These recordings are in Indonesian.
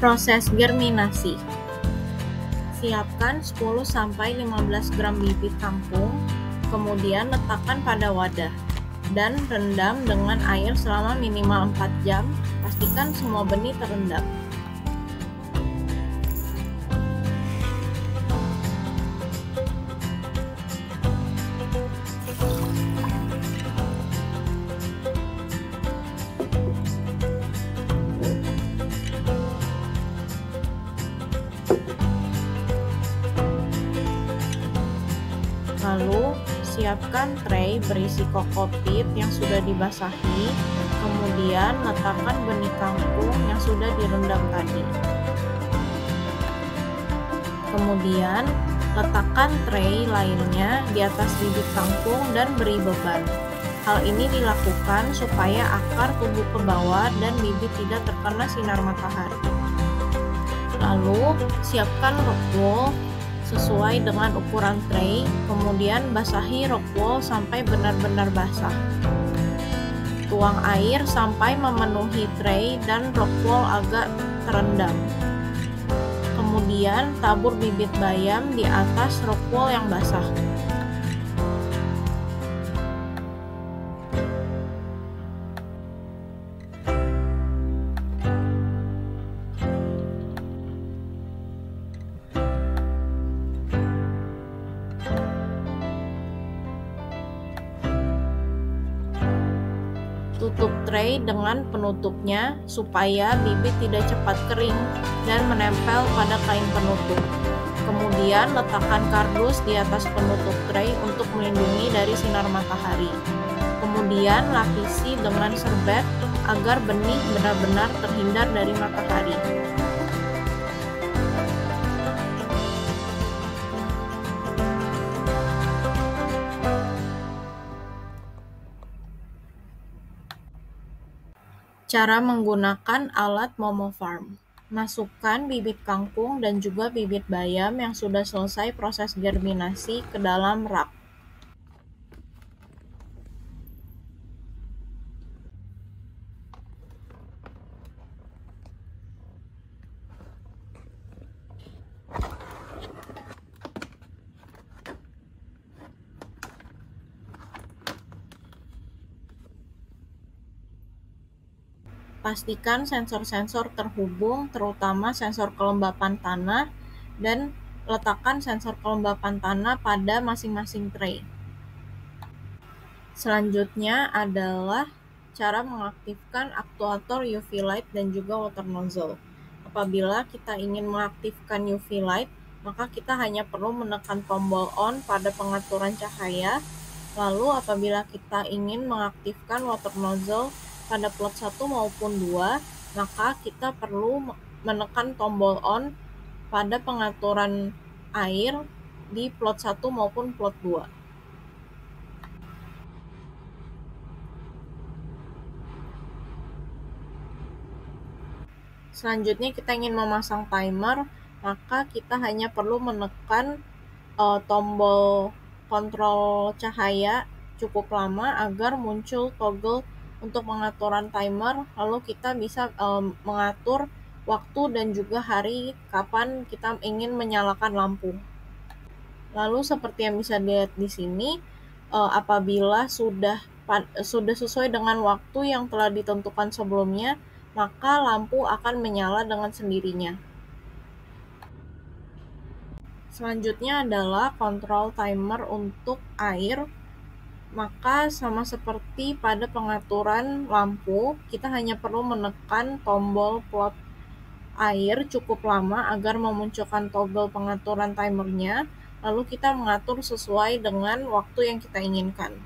Proses germinasi. Siapkan 10-15 gram bibit kangkung, kemudian letakkan pada wadah, dan rendam dengan air selama minimal 4 jam. Pastikan semua benih terendam. Lalu, siapkan tray berisi kokopit yang sudah dibasahi, kemudian letakkan benih kangkung yang sudah direndam tadi. Kemudian, letakkan tray lainnya di atas bibit kangkung dan beri beban. Hal ini dilakukan supaya akar tumbuh ke bawah dan bibit tidak terkena sinar matahari. Lalu, siapkan rock wool sesuai dengan ukuran tray, kemudian basahi rock wool sampai benar-benar basah. Tuang air sampai memenuhi tray dan rock wool agak terendam. Kemudian tabur bibit bayam di atas rock wool yang basah. Tutup tray dengan penutupnya supaya bibit tidak cepat kering dan menempel pada kain penutup. Kemudian letakkan kardus di atas penutup tray untuk melindungi dari sinar matahari. Kemudian lapisi dengan serbet agar benih benar-benar terhindar dari matahari. Cara menggunakan alat Momofarm. Masukkan bibit kangkung dan juga bibit bayam yang sudah selesai proses germinasi ke dalam rak. Pastikan sensor-sensor terhubung, terutama sensor kelembapan tanah, dan letakkan sensor kelembapan tanah pada masing-masing tray. Selanjutnya adalah cara mengaktifkan aktuator UV light dan juga water nozzle. Apabila kita ingin mengaktifkan UV light, maka kita hanya perlu menekan tombol on pada pengaturan cahaya. Lalu apabila kita ingin mengaktifkan water nozzle pada plot 1 maupun 2, maka kita perlu menekan tombol on pada pengaturan air di plot 1 maupun plot 2. Selanjutnya kita ingin memasang timer, maka kita hanya perlu menekan tombol kontrol cahaya cukup lama agar muncul toggle untuk pengaturan timer, lalu kita bisa mengatur waktu dan juga hari kapan kita ingin menyalakan lampu. Lalu seperti yang bisa dilihat di sini, apabila sudah sesuai dengan waktu yang telah ditentukan sebelumnya, maka lampu akan menyala dengan sendirinya. Selanjutnya adalah kontrol timer untuk air. Maka sama seperti pada pengaturan lampu, kita hanya perlu menekan tombol plot air cukup lama agar memunculkan toggle pengaturan timernya, lalu kita mengatur sesuai dengan waktu yang kita inginkan.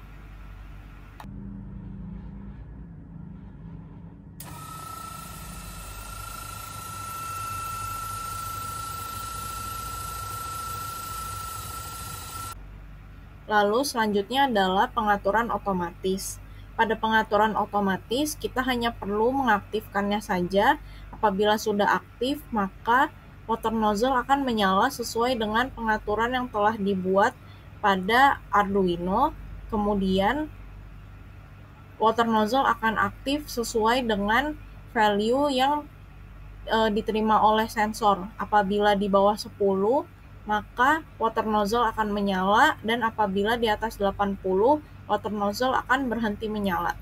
Lalu selanjutnya adalah pengaturan otomatis. Pada pengaturan otomatis, kita hanya perlu mengaktifkannya saja. Apabila sudah aktif, maka water nozzle akan menyala sesuai dengan pengaturan yang telah dibuat pada Arduino. Kemudian, water nozzle akan aktif sesuai dengan value yang diterima oleh sensor. Apabila di bawah 10, maka water nozzle akan menyala, dan apabila di atas 80, water nozzle akan berhenti menyala.